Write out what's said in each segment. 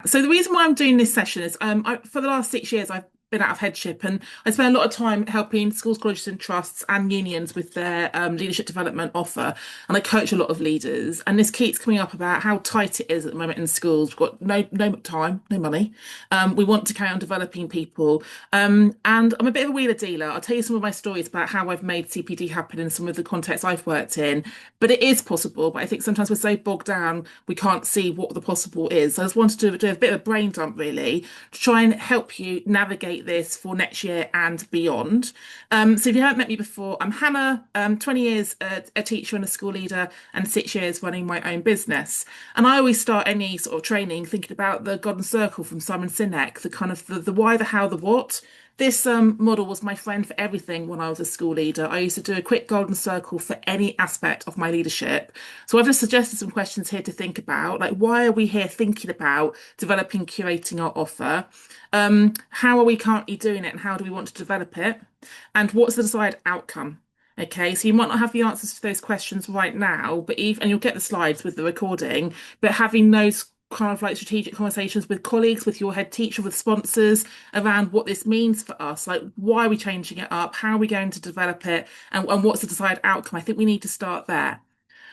So the reason why I'm doing this session is for the last 6 years I've been out of headship and I spent a lot of time helping schools, colleges and trusts and unions with their leadership development offer. And I coach a lot of leaders and this keeps coming up about how tight it is at the moment in schools. We've got no time, no money. We want to carry on developing people. And I'm a bit of a wheeler dealer. I'll tell you some of my stories about how I've made CPD happen in some of the contexts I've worked in. But it is possible. But I think sometimes we're so bogged down, we can't see what the possible is. So I just wanted to do a bit of a brain dump, really, to try and help you navigate this for next year and beyond. So if you haven't met me before, I'm Hannah, 20 years a teacher and a school leader, and 6 years running my own business. And I always start any sort of training thinking about the golden circle from Simon Sinek, the kind of the why, the how, the what. This model was my friend for everything when I was a school leader. I used to do a quick golden circle for any aspect of my leadership. So I've just suggested some questions here to think about, like why are we here thinking about developing, curating our offer? How are we currently doing it and how do we want to develop it? And what's the desired outcome? Okay, so you might not have the answers to those questions right now, but even, and you'll get the slides with the recording, but having those kind of like strategic conversations with colleagues, with your head teacher, with sponsors around what this means for us. Like, why are we changing it up? How are we going to develop it? And what's the desired outcome? I think we need to start there.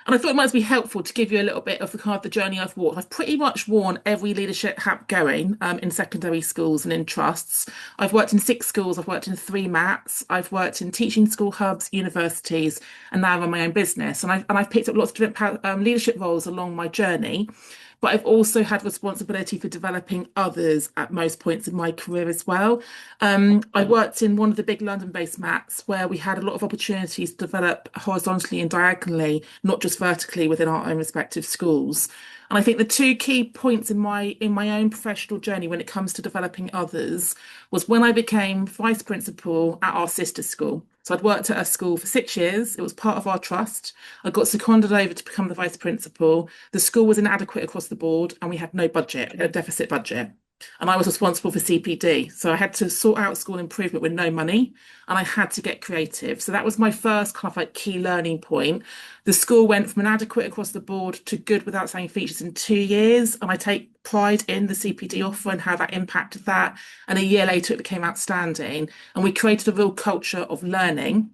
And I thought it might be helpful to give you a little bit of the kind of the journey I've walked. I've pretty much worn every leadership hat going in secondary schools and in trusts. I've worked in 6 schools, I've worked in 3 MATs, I've worked in teaching school hubs, universities, and now I run my own business. And I've picked up lots of different leadership roles along my journey. But I've also had responsibility for developing others at most points in my career as well. I worked in one of the big London-based MATs where we had a lot of opportunities to develop horizontally and diagonally, not just vertically within our own respective schools. And I think the two key points in my own professional journey when it comes to developing others was when I became vice principal at our sister school. So I'd worked at a school for 6 years. It was part of our trust. I got seconded over to become the vice principal. The school was inadequate across the board, and we had no budget, a deficit budget. And I was responsible for CPD. So I had to sort out school improvement with no money, and I had to get creative. So that was my first kind of like key learning point. The school went from inadequate across the board to good with outstanding features in 2 years. And I take pride in the CPD offer and how that impacted that. And a year later, it became outstanding. And we created a real culture of learning.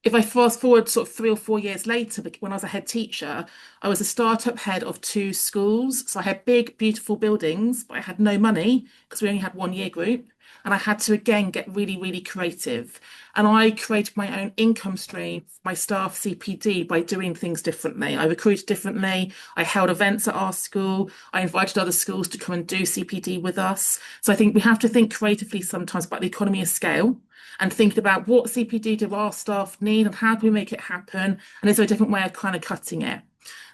If I fast forward sort of 3 or 4 years later, when I was a head teacher, I was a startup head of 2 schools. So I had big, beautiful buildings, but I had no money because we only had one year group. And I had to again get really, really creative. And I created my own income stream, my staff CPD by doing things differently. I recruited differently. I held events at our school. I invited other schools to come and do CPD with us. So I think we have to think creatively sometimes about the economy of scale and thinking about what CPD do our staff need and how do we make it happen? And is there a different way of kind of cutting it?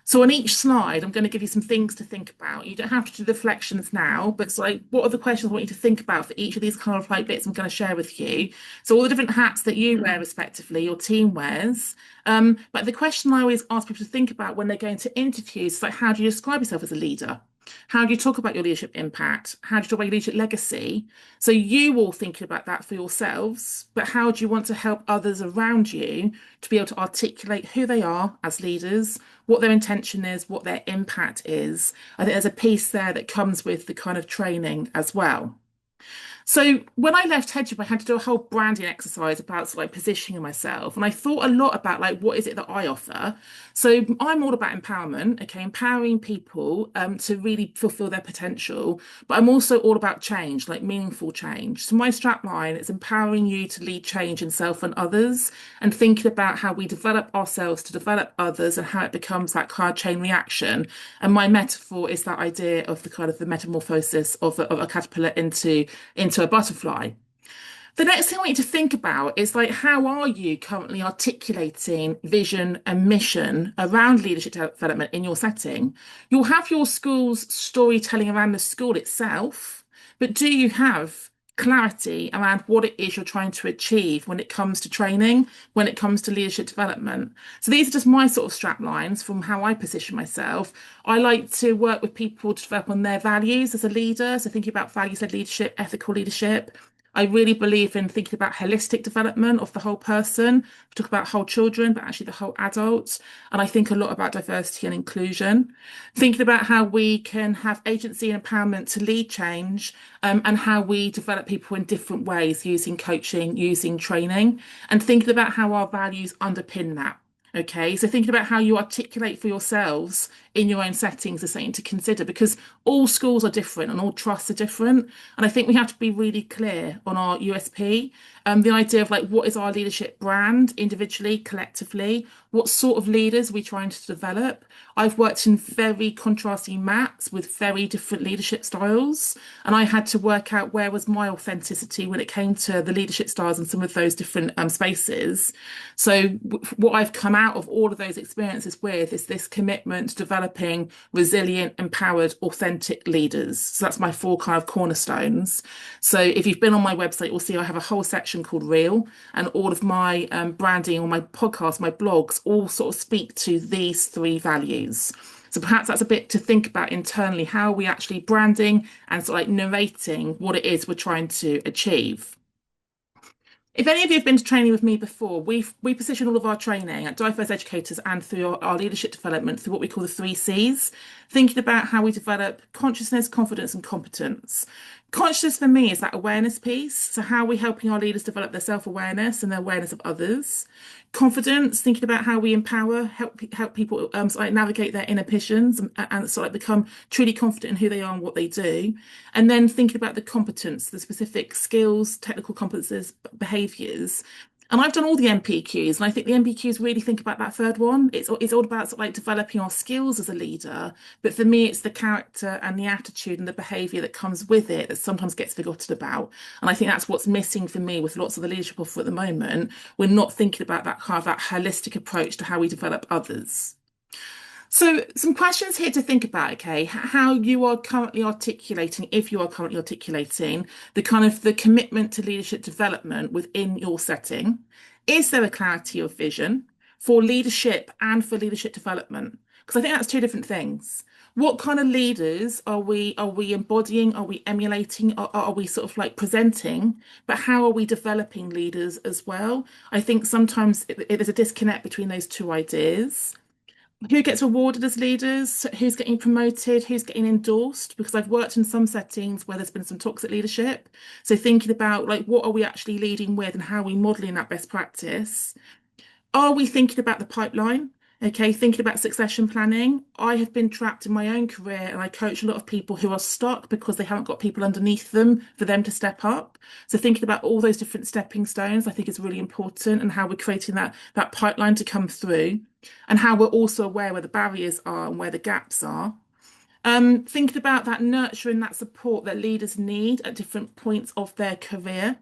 So on each slide, I'm going to give you some things to think about. You don't have to do the reflections now, but it's like, what are the questions I want you to think about for each of these kind of like bits I'm going to share with you? So all the different hats that you wear respectively, your team wears. But the question I always ask people to think about when they're going to interviews is like, how do you describe yourself as a leader? How do you talk about your leadership impact? How do you talk about your leadership legacy? So you all thinking about that for yourselves, but how do you want to help others around you to be able to articulate who they are as leaders, what their intention is, what their impact is? I think there's a piece there that comes with the kind of training as well. So when I left Headship, I had to do a whole branding exercise about sort of like positioning myself. And I thought a lot about like what is it that I offer. So I'm all about empowerment, okay, empowering people to really fulfill their potential. But I'm also all about change, like meaningful change. So my strap line is empowering you to lead change in self and others, and thinking about how we develop ourselves to develop others and how it becomes that kind of chain reaction. And my metaphor is that idea of the kind of the metamorphosis of a caterpillar into a butterfly. The next thing I want you to think about is like, how are you currently articulating vision and mission around leadership development in your setting? You'll have your school's storytelling around the school itself, but do you have clarity around what it is you're trying to achieve when it comes to training, when it comes to leadership development? So these are just my sort of strap lines from how I position myself. I like to work with people to develop on their values as a leader. So thinking about values-led leadership, ethical leadership, I really believe in thinking about holistic development of the whole person. We talk about whole children, but actually the whole adult. And I think a lot about diversity and inclusion, thinking about how we can have agency and empowerment to lead change, and how we develop people in different ways using coaching, using training, and thinking about how our values underpin that. Okay, so thinking about how you articulate for yourselves in your own settings is something to consider because all schools are different and all trusts are different. And I think we have to be really clear on our USP. The idea of like what is our leadership brand individually, collectively, what sort of leaders are we trying to develop? I've worked in very contrasting mats with very different leadership styles, and I had to work out where was my authenticity when it came to the leadership styles in some of those different spaces. So what I've come out of all of those experiences with is this commitment to developing resilient, empowered, authentic leaders. So that's my four kind of cornerstones. So if you've been on my website, you'll see I have a whole section called Real, and all of my branding or my podcast, my blogs, all sort of speak to these three values. So perhaps that's a bit to think about internally, how are we actually branding and sort of like narrating what it is we're trying to achieve. If any of you have been to training with me before, we position all of our training at Diverse Educators and through our leadership development through what we call the three C's, thinking about how we develop consciousness, confidence, and competence. Consciousness for me is that awareness piece. So how are we helping our leaders develop their self-awareness and their awareness of others? Confidence, thinking about how we empower, help people sort of like navigate their inner visions and sort of like become truly confident in who they are and what they do. And then thinking about the competence, the specific skills, technical competences, behaviours. And I've done all the MPQs, and I think the MPQs really think about that third one. It's all about sort of like developing our skills as a leader, but for me, it's the character and the attitude and the behaviour that comes with it that sometimes gets forgotten about. And I think that's what's missing for me with lots of the leadership offer at the moment. We're not thinking about that kind of that holistic approach to how we develop others. So, some questions here to think about, okay? How you are currently articulating, if you are currently articulating, the kind of the commitment to leadership development within your setting. Is there a clarity of vision for leadership and for leadership development? Because I think that's two different things. What kind of leaders are we embodying? Are we emulating? Are we sort of like presenting? But how are we developing leaders as well? I think sometimes there's a disconnect between those two ideas. Who gets rewarded as leaders, who's getting promoted, who's getting endorsed, because I've worked in some settings where there's been some toxic leadership. So thinking about like what are we actually leading with and how are we modeling that best practice? Are we thinking about the pipeline? Okay, thinking about succession planning. I have been trapped in my own career and I coach a lot of people who are stuck because they haven't got people underneath them for them to step up. So thinking about all those different stepping stones, I think is really important and how we're creating that pipeline to come through and how we're also aware where the barriers are and where the gaps are. Thinking about that nurture and that support that leaders need at different points of their career.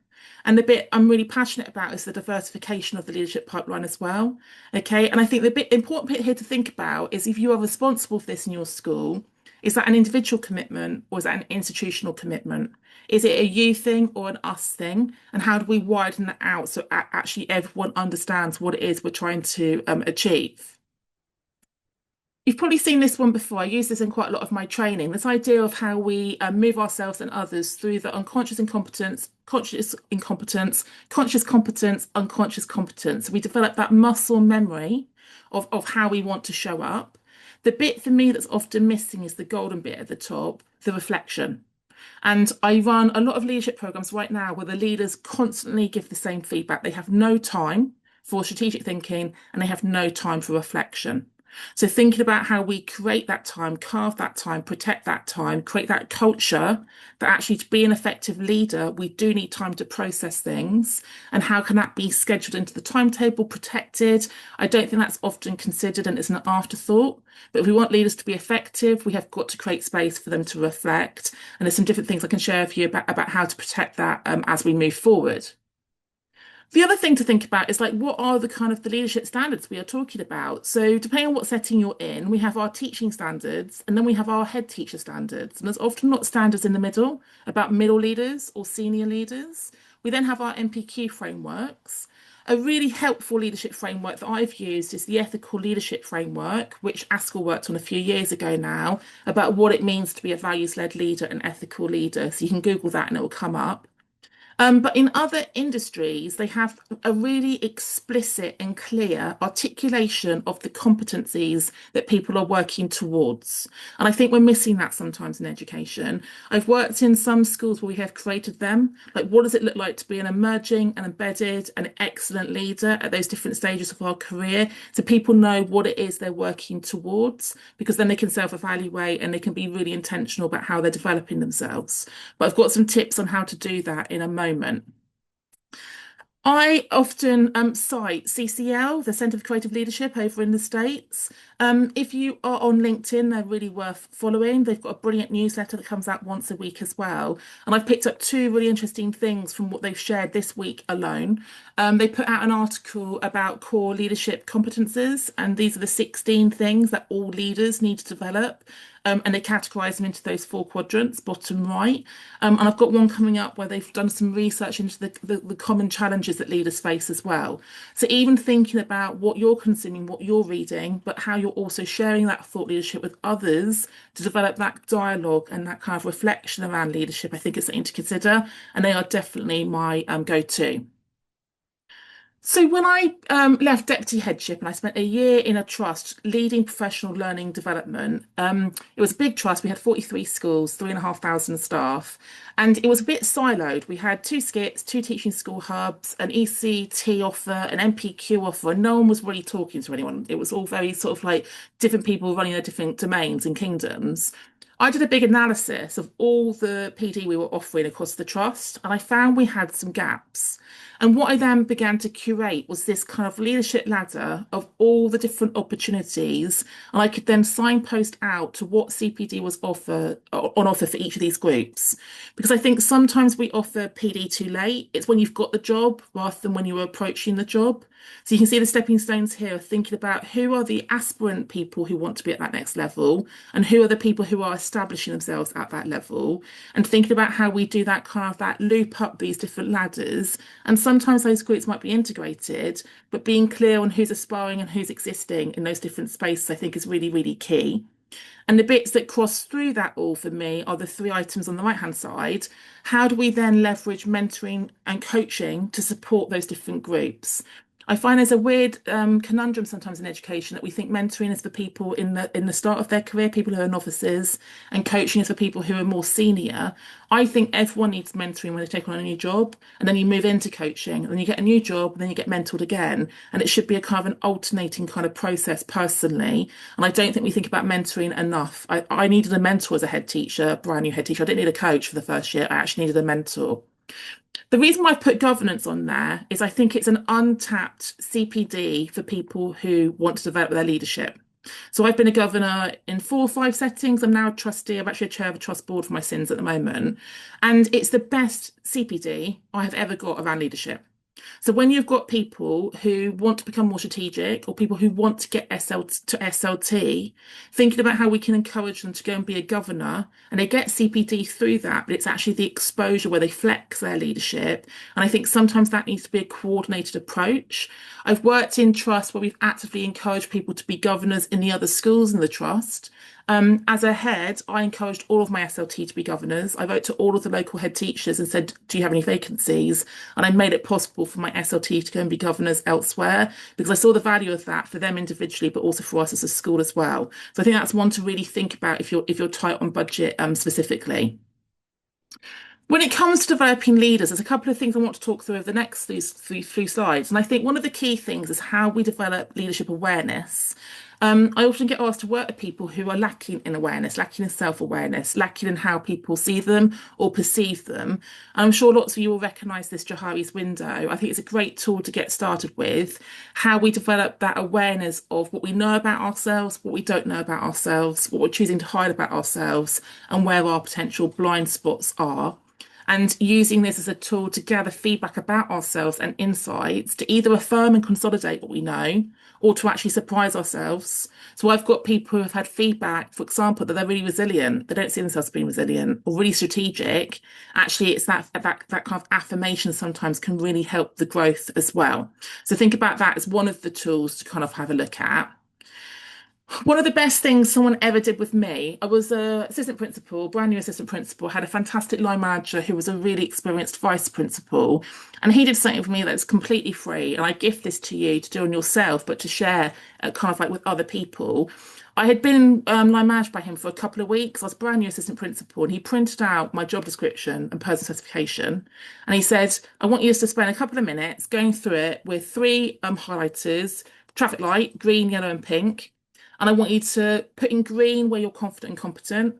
And the bit I'm really passionate about is the diversification of the leadership pipeline as well. Okay. And I think the bit important bit here to think about is if you are responsible for this in your school, is that an individual commitment or is that an institutional commitment? Is it a you thing or an us thing? And how do we widen that out so actually everyone understands what it is we're trying to achieve? You've probably seen this one before. I use this in quite a lot of my training. This idea of how we move ourselves and others through the unconscious incompetence, conscious incompetence, conscious competence, unconscious competence. We develop that muscle memory of how we want to show up. The bit for me that's often missing is the golden bit at the top, the reflection. And I run a lot of leadership programs right now where the leaders constantly give the same feedback. They have no time for strategic thinking and they have no time for reflection. So thinking about how we create that time, carve that time, protect that time, create that culture that actually to be an effective leader, we do need time to process things. And how can that be scheduled into the timetable, protected? I don't think that's often considered and it's an afterthought. But if we want leaders to be effective, we have got to create space for them to reflect. And there's some different things I can share with you about how to protect that as we move forward. The other thing to think about is like what are the kind of the leadership standards we are talking about? So depending on what setting you're in, we have our teaching standards and then we have our head teacher standards. And there's often not standards in the middle about middle leaders or senior leaders. We then have our MPQ frameworks. A really helpful leadership framework that I've used is the ethical leadership framework, which Askell worked on a few years ago now, about what it means to be a values-led leader and ethical leader. So you can Google that and it will come up. But in other industries, they have a really explicit and clear articulation of the competencies that people are working towards. And I think we're missing that sometimes in education. I've worked in some schools where we have created them. Like, what does it look like to be an emerging and embedded and excellent leader at those different stages of our career? So people know what it is they're working towards, because then they can self-evaluate and they can be really intentional about how they're developing themselves. But I've got some tips on how to do that in a moment. I often cite CCL, the Centre for Creative Leadership over in the States. If you are on LinkedIn, they're really worth following. They've got a brilliant newsletter that comes out once a week as well. And I've picked up two really interesting things from what they've shared this week alone. They put out an article about core leadership competences, and these are the 16 things that all leaders need to develop. And they categorize them into those four quadrants, bottom right. And I've got one coming up where they've done some research into the common challenges that leaders face as well. So even thinking about what you're consuming, what you're reading, but how you're also sharing that thought leadership with others to develop that dialogue and that kind of reflection around leadership, I think it's something to consider. And they are definitely my go-to. So when I left deputy headship and I spent a year in a trust leading professional learning development, it was a big trust. We had 43 schools, 3,500 staff, and it was a bit siloed. We had two skits, two teaching school hubs, an ECT offer, an MPQ offer, and no one was really talking to anyone. It was all very sort of like different people running their different domains and kingdoms. I did a big analysis of all the PD we were offering across the trust, and I found we had some gaps. And what I then began to curate was this kind of leadership ladder of all the different opportunities, and I could then signpost out to what CPD was on offer for each of these groups. Because I think sometimes we offer PD too late. It's when you've got the job rather than when you were approaching the job. So you can see the stepping stones here, thinking about who are the aspirant people who want to be at that next level, and who are the people who are establishing themselves at that level, and thinking about how we do that kind of that loop up these different ladders. And sometimes those groups might be integrated, but being clear on who's aspiring and who's existing in those different spaces, I think is really, really key. And the bits that cross through that all for me are the three items on the right hand side. How do we then leverage mentoring and coaching to support those different groups? I find there's a weird conundrum sometimes in education that we think mentoring is for people in the start of their career, people who are novices, and coaching is for people who are more senior. I think everyone needs mentoring when they take on a new job, and then you move into coaching, and then you get a new job, and then you get mentored again. And it should be a kind of an alternating kind of process personally. And I don't think we think about mentoring enough. I needed a mentor as a head teacher, a brand new head teacher. I didn't need a coach for the first year. I actually needed a mentor. The reason why I've put governance on there is I think it's an untapped CPD for people who want to develop their leadership. So I've been a governor in 4 or 5 settings. I'm now a trustee. I'm actually a chair of a trust board for my sins at the moment. And it's the best CPD I have ever got around leadership. So when you've got people who want to become more strategic, or people who want to get to SLT, thinking about how we can encourage them to go and be a governor, and they get CPD through that, but it's actually the exposure where they flex their leadership. And I think sometimes that needs to be a coordinated approach. I've worked in trusts where we've actively encouraged people to be governors in the other schools in the trust. As a head, I encouraged all of my SLT to be governors. I wrote to all of the local head teachers and said, do you have any vacancies? And I made it possible for my SLT to go and be governors elsewhere, because I saw the value of that for them individually, but also for us as a school as well. So I think that's one to really think about if you're tight on budget specifically. When it comes to developing leaders, there's a couple of things I want to talk through over the next three slides. And I think one of the key things is how we develop leadership awareness. I often get asked to work with people who are lacking in awareness, lacking in self-awareness, lacking in how people see them or perceive them. And I'm sure lots of you will recognise this Johari's window. I think it's a great tool to get started with, how we develop that awareness of what we know about ourselves, what we don't know about ourselves, what we're choosing to hide about ourselves, and where our potential blind spots are. And using this as a tool to gather feedback about ourselves and insights to either affirm and consolidate what we know, or to actually surprise ourselves. So I've got people who have had feedback, for example, that they're really resilient. They don't see themselves as being resilient or really strategic. Actually, it's that kind of affirmation sometimes can really help the growth as well. So think about that as one of the tools to kind of have a look at. One of the best things someone ever did with me, I was a assistant principal, brand new assistant principal, had a fantastic line manager who was a really experienced vice principal, and he did something for me that was completely free. And I gift this to you to do on yourself, but to share kind of like with other people. I had been line managed by him for a couple of weeks. I was brand new assistant principal, and he printed out my job description and person specification. And he said, I want you to spend a couple of minutes going through it with three highlighters, traffic light, green, yellow, and pink. And I want you to put in green where you're confident and competent,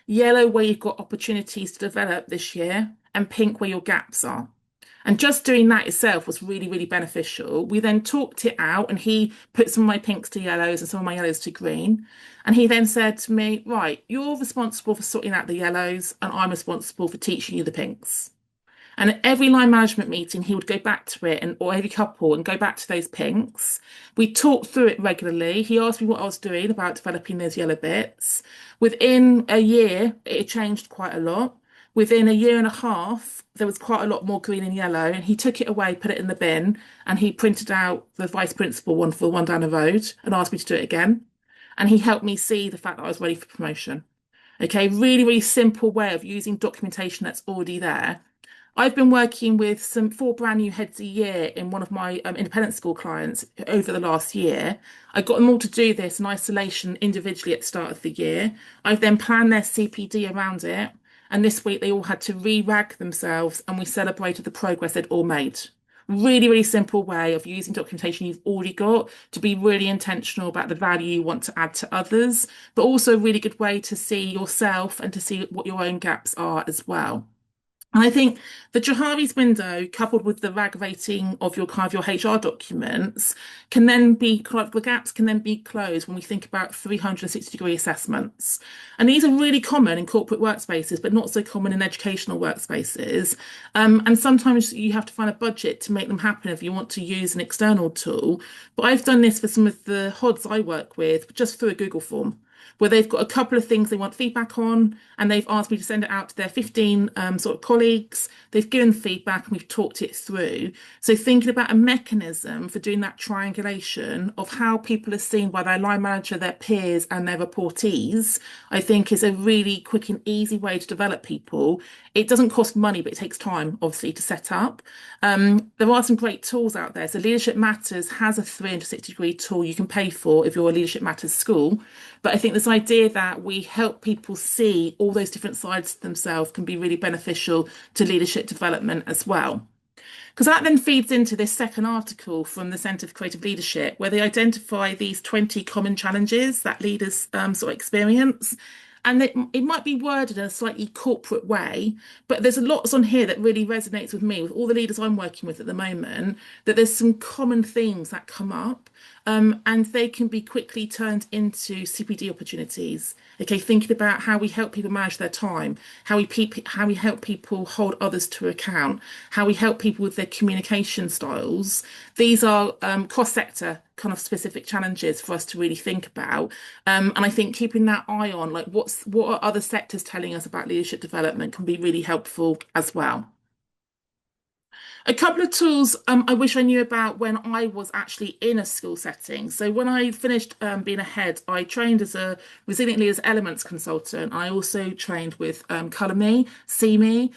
yellow where you've got opportunities to develop this year, and pink where your gaps are. And just doing that itself was really, really beneficial. We then talked it out, and he put some of my pinks to yellows and some of my yellows to green. And he then said to me, right, you're responsible for sorting out the yellows, and I'm responsible for teaching you the pinks. And at every line management meeting, he would go back to it, and or every couple, and go back to those pinks. We talked through it regularly. He asked me what I was doing about developing those yellow bits. Within a year, it had changed quite a lot. Within a year and a half, there was quite a lot more green and yellow, and he took it away, put it in the bin, and he printed out the vice principal one for the one down the road and asked me to do it again. And he helped me see the fact that I was ready for promotion. Okay, really, really simple way of using documentation that's already there. I've been working with some four brand new heads a year in one of my independent school clients over the last year. I got them all to do this in isolation individually at the start of the year. I've then planned their CPD around it. And this week they all had to re-rag themselves, and we celebrated the progress they'd all made. Really, really simple way of using documentation you've already got to be really intentional about the value you want to add to others, but also a really good way to see yourself and to see what your own gaps are as well. And I think the Johari's window, coupled with the rag rating of your kind of your HR documents, can then be kind of the gaps can then be closed when we think about 360-degree assessments. And these are really common in corporate workspaces, but not so common in educational workspaces. And sometimes you have to find a budget to make them happen if you want to use an external tool. But I've done this for some of the HODs I work with just through a Google form, where they've got a couple of things they want feedback on, and they've asked me to send it out to their 15 sort of colleagues. They've given feedback, and we've talked it through. So thinking about a mechanism for doing that triangulation of how people are seen by their line manager, their peers, and their reportees, I think is a really quick and easy way to develop people. It doesn't cost money, but it takes time, obviously, to set up. There are some great tools out there. So Leadership Matters has a 360-degree tool you can pay for if you're a Leadership Matters school. But I think this idea that we help people see all those different sides to themselves can be really beneficial to leadership development as well. Because that then feeds into this second article from the Centre for Creative Leadership, where they identify these 20 common challenges that leaders sort of experience. And it might be worded in a slightly corporate way, but there's a lot on here that really resonates with me, with all the leaders I'm working with at the moment, that there's some common themes that come up, and they can be quickly turned into CPD opportunities. Okay, thinking about how we help people manage their time, how we help people hold others to account, how we help people with their communication styles. These are cross-sector kind of specific challenges for us to really think about. And I think keeping that eye on, like what are other sectors telling us about leadership development can be really helpful as well. A couple of tools I wish I knew about when I was actually in a school setting. So when I finished being a head, I trained as a Resilient Leaders Elements consultant. I also trained with Colour Me, See Me,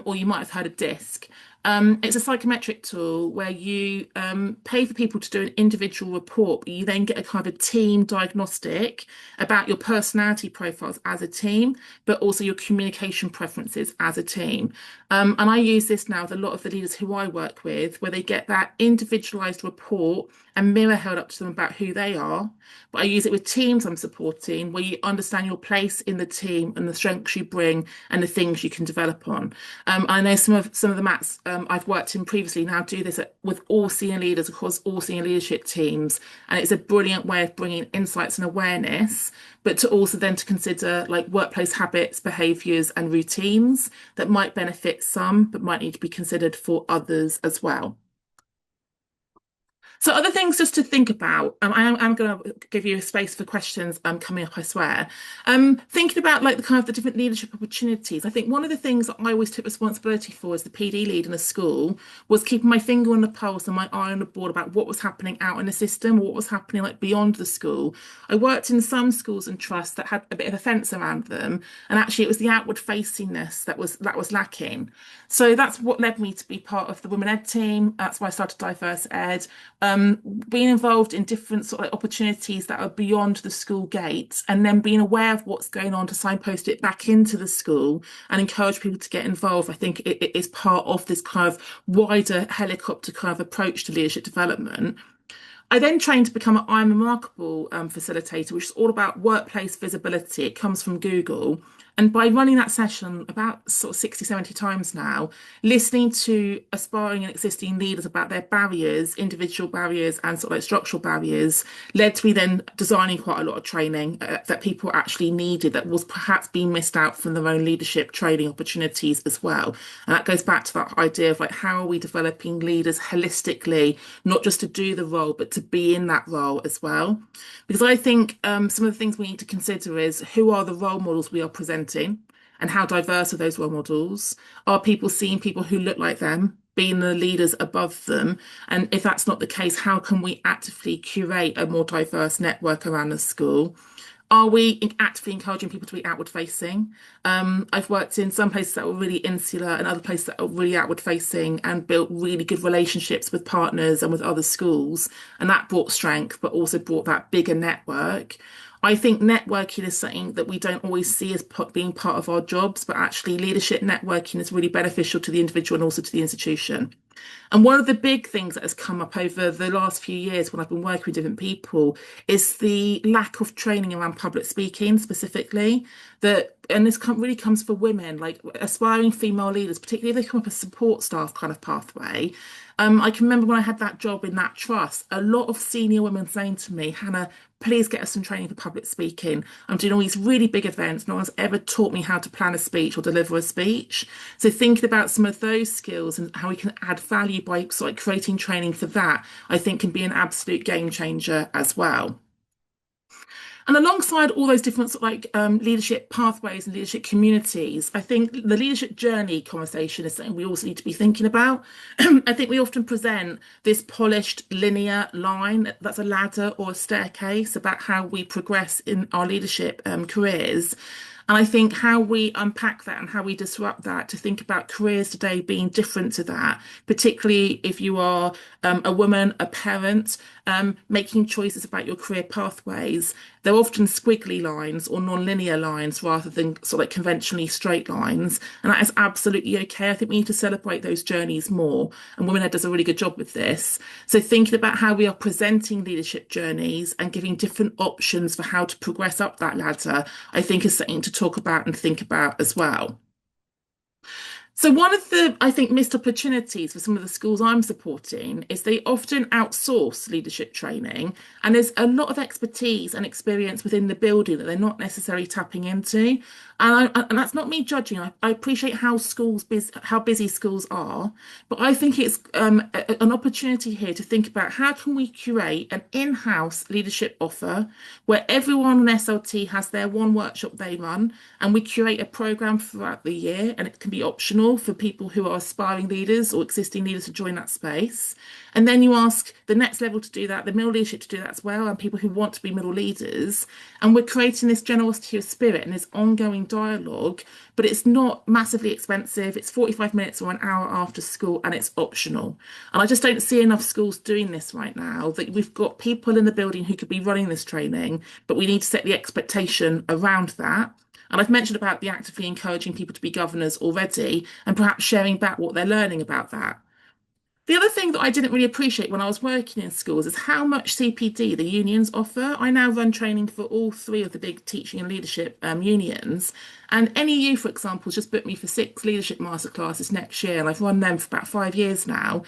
or you might have heard of DISC. It's a psychometric tool where you pay for people to do an individual report, but you then get a kind of a team diagnostic about your personality profiles as a team, but also your communication preferences as a team. And I use this now with a lot of the leaders who I work with, where they get that individualized report and mirror held up to them about who they are. But I use it with teams I'm supporting, where you understand your place in the team and the strengths you bring and the things you can develop on. I know some of the mats I've worked in previously now do this with all senior leaders across all senior leadership teams, and it's a brilliant way of bringing insights and awareness, but to also then to consider like workplace habits, behaviours, and routines that might benefit some, but might need to be considered for others as well. So other things just to think about. I'm going to give you a space for questions coming up, I swear. Thinking about like the kind of the different leadership opportunities. I think one of the things that I always took responsibility for as the PD lead in a school was keeping my finger on the pulse and my eye on the board about what was happening out in the system, what was happening like beyond the school. I worked in some schools and trusts that had a bit of a fence around them, and actually it was the outward facingness that was lacking. So that's what led me to be part of the Women Ed team. That's why I started Diverse Ed, being involved in different sort of like opportunities that are beyond the school gates, and then being aware of what's going on to signpost it back into the school and encourage people to get involved. I think it is part of this kind of wider helicopter kind of approach to leadership development. I then trained to become an I'm Remarkable facilitator, which is all about workplace visibility. It comes from Google. And by running that session about sort of 60, 70 times now, listening to aspiring and existing leaders about their barriers, individual barriers and sort of like structural barriers, led to me then designing quite a lot of training that people actually needed that was perhaps being missed out from their own leadership training opportunities as well. And that goes back to that idea of like, how are we developing leaders holistically, not just to do the role, but to be in that role as well? Because I think some of the things we need to consider is who are the role models we are presenting and how diverse are those role models? Are people seeing people who look like them, being the leaders above them? And if that's not the case, how can we actively curate a more diverse network around the school? Are we actively encouraging people to be outward facing? I've worked in some places that were really insular and other places that are really outward facing and built really good relationships with partners and with other schools. And that brought strength, but also brought that bigger network. I think networking is something that we don't always see as being part of our jobs, but actually leadership networking is really beneficial to the individual and also to the institution. And one of the big things that has come up over the last few years when I've been working with different people is the lack of training around public speaking specifically. And this really comes for women, like aspiring female leaders, particularly if they come up a support staff kind of pathway. I can remember when I had that job in that trust, a lot of senior women saying to me, Hannah, please get us some training for public speaking. I'm doing all these really big events. No one's ever taught me how to plan a speech or deliver a speech. So thinking about some of those skills and how we can add value by sort of creating training for that, I think can be an absolute game changer as well. And alongside all those different sort of like leadership pathways and leadership communities, I think the leadership journey conversation is something we also need to be thinking about. I think we often present this polished linear line that's a ladder or a staircase about how we progress in our leadership careers. And I think how we unpack that and how we disrupt that to think about careers today being different to that, particularly if you are a woman, a parent, making choices about your career pathways. They're often squiggly lines or non-linear lines rather than sort of like conventionally straight lines. And that is absolutely okay. I think we need to celebrate those journeys more. And Womenhead does a really good job with this. So thinking about how we are presenting leadership journeys and giving different options for how to progress up that ladder, I think is something to talk about and think about as well. So one of the, I think, missed opportunities for some of the schools I'm supporting is they often outsource leadership training, and there's a lot of expertise and experience within the building that they're not necessarily tapping into. And that's not me judging. I appreciate how busy schools are, but I think it's an opportunity here to think about how can we curate an in-house leadership offer where everyone on SLT has their one workshop they run, and we curate a program throughout the year, and it can be optional for people who are aspiring leaders or existing leaders to join that space. And then you ask the next level to do that, the middle leadership to do that as well, and people who want to be middle leaders. And we're creating this generosity of spirit and this ongoing dialogue, but it's not massively expensive. It's 45 minutes or an hour after school, and it's optional. And I just don't see enough schools doing this right now, that we've got people in the building who could be running this training, but we need to set the expectation around that. And I've mentioned about the actively encouraging people to be governors already and perhaps sharing back what they're learning about that. The other thing that I didn't really appreciate when I was working in schools is how much CPD the unions offer. I now run training for all three of the big teaching and leadership unions. And NEU, for example, has just booked me for 6 leadership masterclasses next year, and I've run them for about 5 years now.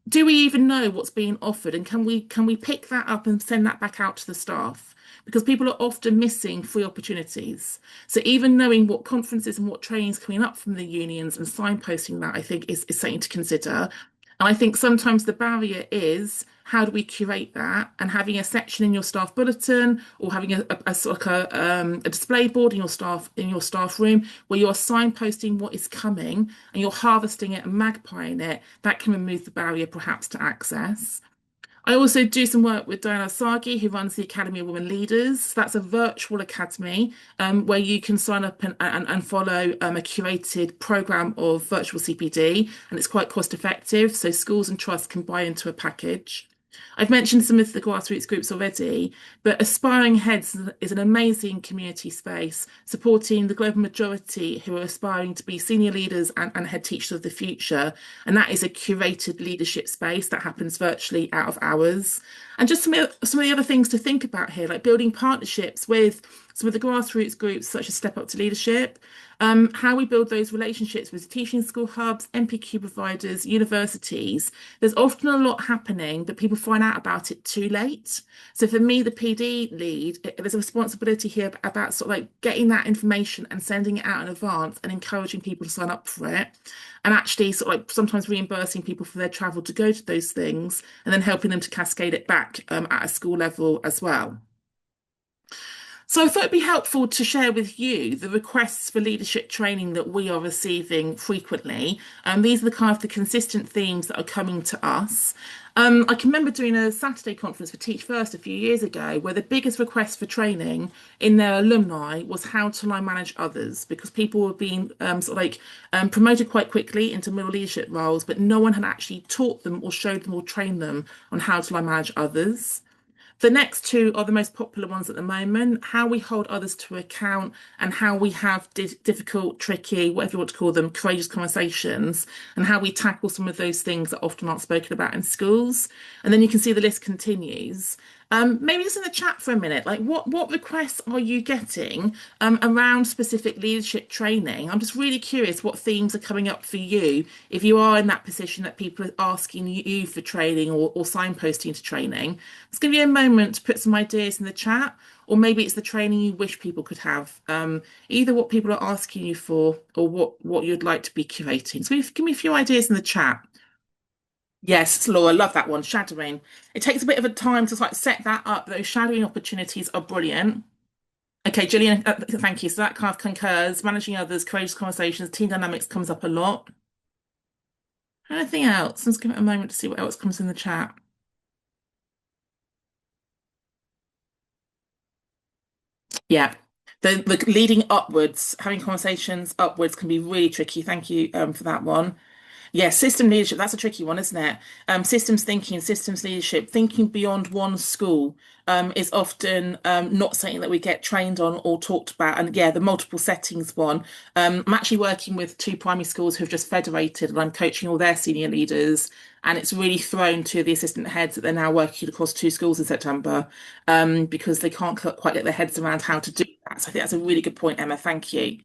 Do we even know what's being offered, and can we pick that up and send that back out to the staff? Because people are often missing free opportunities. So even knowing what conferences and what trainings coming up from the unions and signposting that, I think is something to consider. And I think sometimes the barrier is how do we curate that? And having a section in your staff bulletin or having a sort of a display board in your staff room where you're signposting what is coming and you're harvesting it and magpieing it, that can remove the barrier perhaps to access. I also do some work with Diana Sagi, who runs the Academy of Women Leaders. That's a virtual academy where you can sign up and follow a curated program of virtual CPD, and it's quite cost effective. So schools and trusts can buy into a package. I've mentioned some of the grassroots groups already, but Aspiring Heads is an amazing community space supporting the global majority who are aspiring to be senior leaders and head teachers of the future. And that is a curated leadership space that happens virtually out of hours. And just some of the other things to think about here, like building partnerships with some of the grassroots groups, such as Step Up to Leadership, how we build those relationships with teaching school hubs, MPQ providers, universities. There's often a lot happening, but people find out about it too late. So for me, the PD lead, there's a responsibility here about sort of like getting that information and sending it out in advance and encouraging people to sign up for it. And actually sort of like sometimes reimbursing people for their travel to go to those things and then helping them to cascade it back at a school level as well. So I thought it'd be helpful to share with you the requests for leadership training that we are receiving frequently. These are the kind of the consistent themes that are coming to us. I can remember doing a Saturday conference for Teach First a few years ago, where the biggest request for training in their alumni was how to line manage others, because people were being sort of like promoted quite quickly into middle leadership roles, but no one had actually taught them or showed them or trained them on how to line manage others. The next two are the most popular ones at the moment, how we hold others to account and how we have difficult, tricky, whatever you want to call them, courageous conversations, and how we tackle some of those things that often aren't spoken about in schools. And then you can see the list continues. Maybe just in the chat for a minute, like what requests are you getting around specific leadership training? I'm just really curious what themes are coming up for you if you are in that position that people are asking you for training or signposting to training. Let's give you a moment to put some ideas in the chat, or maybe it's the training you wish people could have. Either what people are asking you for or what you'd like to be curating. So give me a few ideas in the chat. Yes, Laura, love that one. Shadowing. It takes a bit of a time to like set that up. Those shadowing opportunities are brilliant. Okay, Gillian, thank you. So that kind of concurs. Managing others, courageous conversations, team dynamics comes up a lot. Anything else? Let's give it a moment to see what else comes in the chat. Yeah. The leading upwards, having conversations upwards can be really tricky. Thank you for that one. Yeah, system leadership, that's a tricky one, isn't it? Systems thinking, systems leadership, thinking beyond one school is often not something that we get trained on or talked about. And yeah, the multiple settings one. I'm actually working with two primary schools who've just federated and I'm coaching all their senior leaders. And it's really thrown to the assistant heads that they're now working across two schools in September because they can't quite get their heads around how to do that. So I think that's a really good point, Emma. Thank you.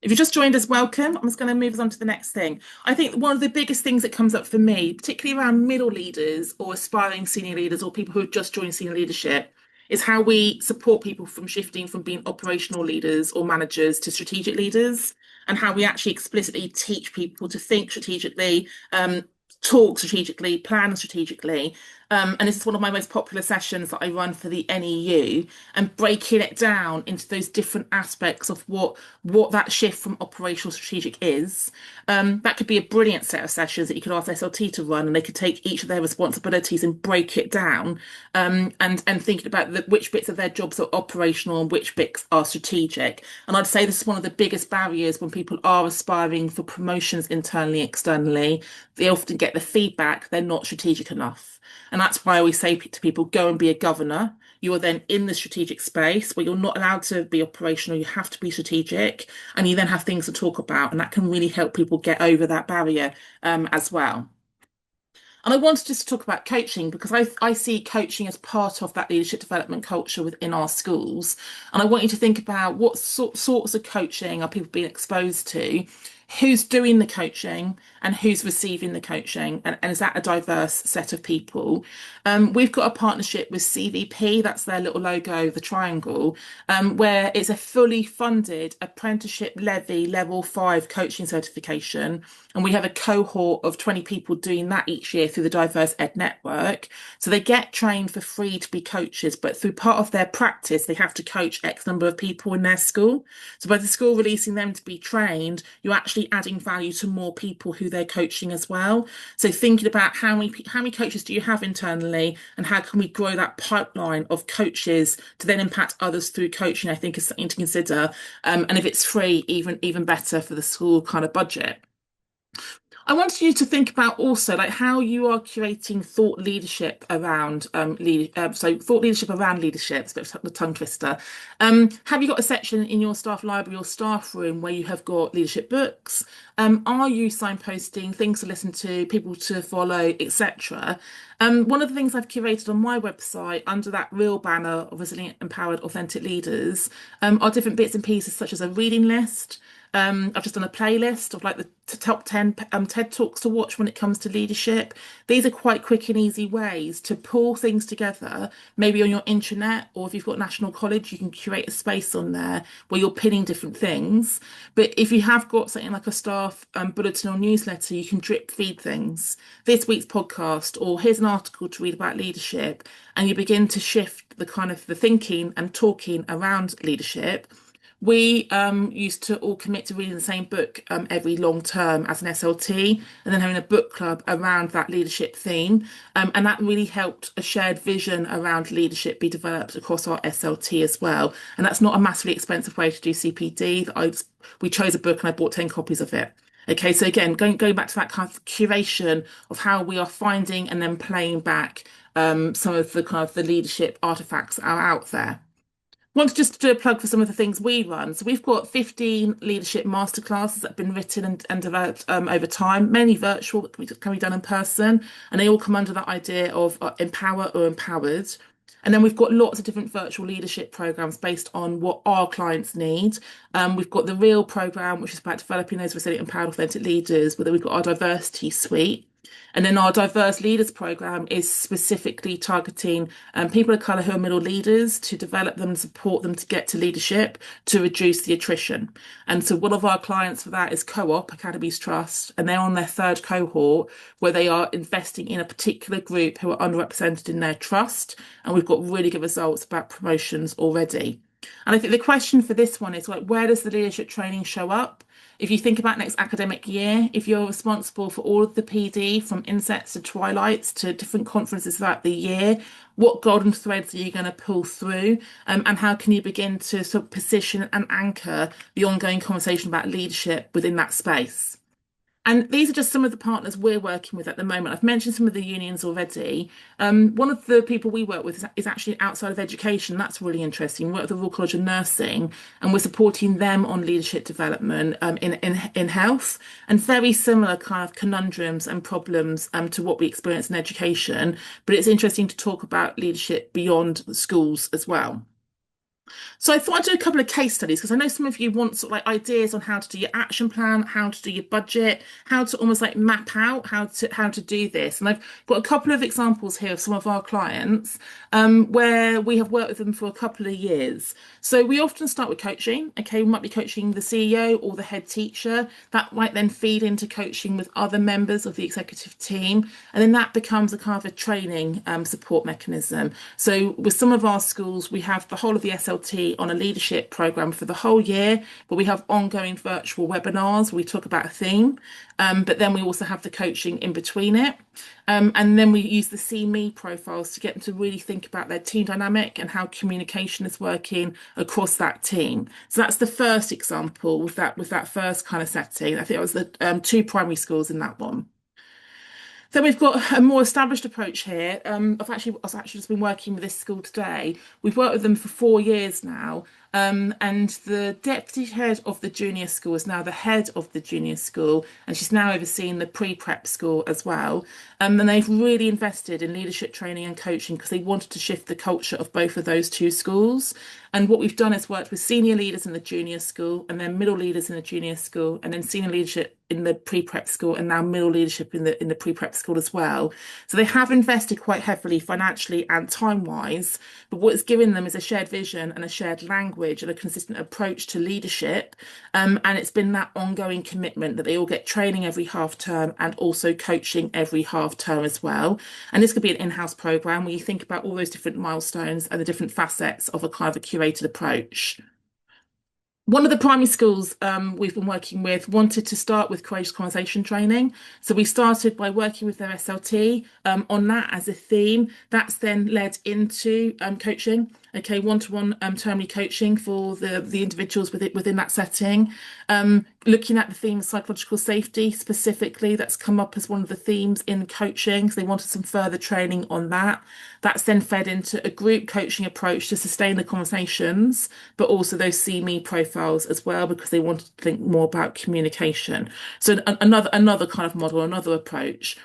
If you just joined us, welcome. I'm just going to move us on to the next thing. I think one of the biggest things that comes up for me, particularly around middle leaders or aspiring senior leaders or people who have just joined senior leadership, is how we support people from shifting from being operational leaders or managers to strategic leaders, and how we actually explicitly teach people to think strategically, talk strategically, plan strategically. And this is one of my most popular sessions that I run for the NEU, and breaking it down into those different aspects of what that shift from operational to strategic is. That could be a brilliant set of sessions that you could ask SLT to run, and they could take each of their responsibilities and break it down, and thinking about which bits of their jobs are operational and which bits are strategic. And I'd say this is one of the biggest barriers when people are aspiring for promotions internally, externally. They often get the feedback they're not strategic enough. And that's why I always say to people, go and be a governor. You are then in the strategic space where you're not allowed to be operational. You have to be strategic, and you then have things to talk about. And that can really help people get over that barrier as well. And I wanted just to talk about coaching because I see coaching as part of that leadership development culture within our schools. And I want you to think about what sorts of coaching are people being exposed to. who's doing the coaching and who's receiving the coaching, and is that a diverse set of people? We've got a partnership with CVP, that's their little logo, the triangle, where it's a fully funded apprenticeship levy level 5 coaching certification. And we have a cohort of 20 people doing that each year through the Diverse Ed Network. So they get trained for free to be coaches, but through part of their practice, they have to coach X number of people in their school. So by the school releasing them to be trained, you're actually adding value to more people who they're coaching as well. So thinking about how many coaches do you have internally, and how can we grow that pipeline of coaches to then impact others through coaching, I think is something to consider. And if it's free, even better for the school kind of budget. I wanted you to think about also like how you are curating thought leadership around thought leadership around leadership. It's a bit of a tongue twister. Have you got a section in your staff library or staff room where you have got leadership books? Are you signposting things to listen to, people to follow, etc.? One of the things I've curated on my website under that real banner of resilient, empowered, authentic leaders are different bits and pieces such as a reading list. I've just done a playlist of like the top 10 TED Talks to watch when it comes to leadership. These are quite quick and easy ways to pull things together, maybe on your intranet, or if you've got National College, you can curate a space on there where you're pinning different things. But if you have got something like a staff bulletin or newsletter, you can drip feed things. This week's podcast, or here's an article to read about leadership, and you begin to shift the kind of the thinking and talking around leadership. We used to all commit to reading the same book every long term as an SLT, and then having a book club around that leadership theme. And that really helped a shared vision around leadership be developed across our SLT as well. And that's not a massively expensive way to do CPD. We chose a book and I bought 10 copies of it. Okay, so again, going back to that kind of curation of how we are finding and then playing back some of the kind of the leadership artifacts that are out there. Want to just do a plug for some of the things we run. So we've got 15 leadership masterclasses that have been written and developed over time, mainly virtual, that can be done in person. And they all come under that idea of empower or empowered. And then we've got lots of different virtual leadership programs based on what our clients need. We've got the Real program, which is about developing those resilient, empowered, authentic leaders. But then we've got our diversity suite. And then our diverse leaders program is specifically targeting people of colour who are middle leaders to develop them and support them to get to leadership to reduce the attrition. And so one of our clients for that is Co-op Academies Trust, and they're on their third cohort where they are investing in a particular group who are underrepresented in their trust. And we've got really good results about promotions already. And I think the question for this one is like, where does the leadership training show up? If you think about next academic year, if you're responsible for all of the PD from insets to twilights to different conferences throughout the year, what golden threads are you going to pull through? And how can you begin to sort of position and anchor the ongoing conversation about leadership within that space? And these are just some of the partners we're working with at the moment. I've mentioned some of the unions already. One of the people we work with is actually outside of education. That's really interesting. We work with the Royal College of Nursing, and we're supporting them on leadership development in health, and very similar kind of conundrums and problems to what we experience in education. But it's interesting to talk about leadership beyond the schools as well. So I thought I'd do a couple of case studies because I know some of you want sort of like ideas on how to do your action plan, how to do your budget, how to almost like map out how to do this. And I've got a couple of examples here of some of our clients where we have worked with them for a couple of years. So we often start with coaching. Okay, we might be coaching the CEO or the head teacher. That might then feed into coaching with other members of the executive team, and then that becomes a kind of a training support mechanism. So with some of our schools, we have the whole of the SLT on a leadership program for the whole year, but we have ongoing virtual webinars where we talk about a theme, but then we also have the coaching in between it. And then we use the See Me profiles to get them to really think about their team dynamic and how communication is working across that team. So that's the first example with that first kind of setting. I think it was the two primary schools in that one. Then we've got a more established approach here. I've actually just been working with this school today. We've worked with them for 4 years now. And the deputy head of the junior school is now the head of the junior school, and she's now overseeing the pre-prep school as well. And they've really invested in leadership training and coaching because they wanted to shift the culture of both of those two schools. And what we've done is worked with senior leaders in the junior school, and then middle leaders in the junior school, and then senior leadership in the pre-prep school, and now middle leadership in the pre-prep school as well. So they have invested quite heavily financially and time-wise, but what it's given them is a shared vision and a shared language and a consistent approach to leadership. And it's been that ongoing commitment that they all get training every half term and also coaching every half term as well. And this could be an in-house program where you think about all those different milestones and the different facets of a kind of a curated approach. One of the primary schools we've been working with wanted to start with courageous conversation training. So we started by working with their SLT on that as a theme. That's then led into coaching, okay, one-to-one termly coaching for the individuals within that setting. Looking at the theme of psychological safety specifically, that's come up as one of the themes in coaching. So they wanted some further training on that. That's then fed into a group coaching approach to sustain the conversations, but also those see me profiles as well, because they wanted to think more about communication. So another kind of model, another approach.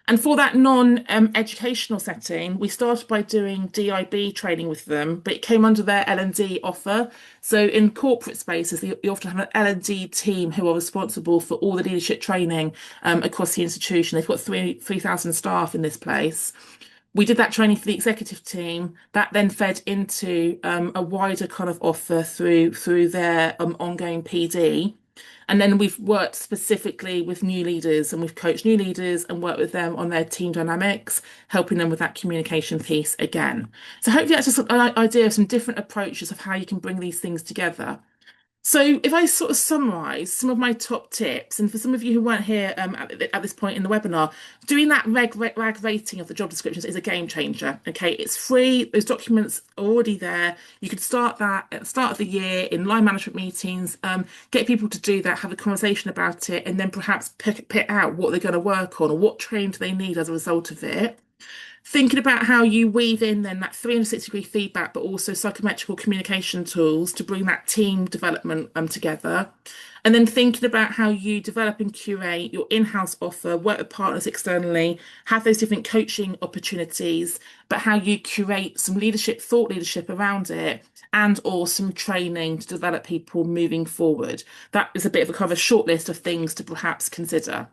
And for that non-educational setting, we started by doing DIB training with them, but it came under their L&D offer. So in corporate spaces, you often have an L&D team who are responsible for all the leadership training across the institution. They've got 3,000 staff in this place. We did that training for the executive team. That then fed into a wider kind of offer through their ongoing PD. And then we've worked specifically with new leaders, and we've coached new leaders and worked with them on their team dynamics, helping them with that communication piece again. So hopefully that's just an idea of some different approaches of how you can bring these things together. So if I sort of summarize some of my top tips, and for some of you who weren't here at this point in the webinar, doing that rag rating of the job descriptions is a game changer. Okay, it's free. Those documents are already there. You could start that at the start of the year in line management meetings, get people to do that, have a conversation about it, and then perhaps pick out what they're going to work on or what training do they need as a result of it. Thinking about how you weave in then that 360-degree feedback, but also psychometrical communication tools to bring that team development together. And then thinking about how you develop and curate your in-house offer, work with partners externally, have those different coaching opportunities, but how you curate some leadership, thought leadership around it, and or some training to develop people moving forward. That is a bit of a kind of a short list of things to perhaps consider.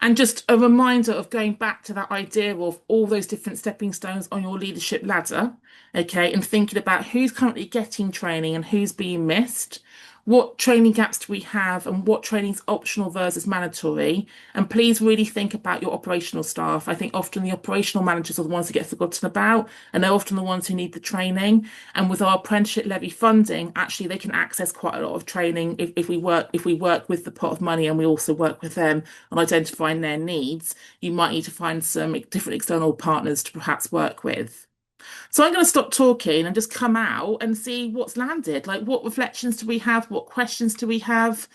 And just a reminder of going back to that idea of all those different stepping stones on your leadership ladder, okay, and thinking about who's currently getting training and who's being missed. What training gaps do we have, and what training is optional versus mandatory? And please really think about your operational staff. I think often the operational managers are the ones that get forgotten about, and they're often the ones who need the training. And with our apprenticeship levy funding, actually they can access quite a lot of training if we work with the pot of money, and we also work with them on identifying their needs. You might need to find some different external partners to perhaps work with. So I'm going to stop talking and just come out and see what's landed. Like, what reflections do we have? What questions do we have?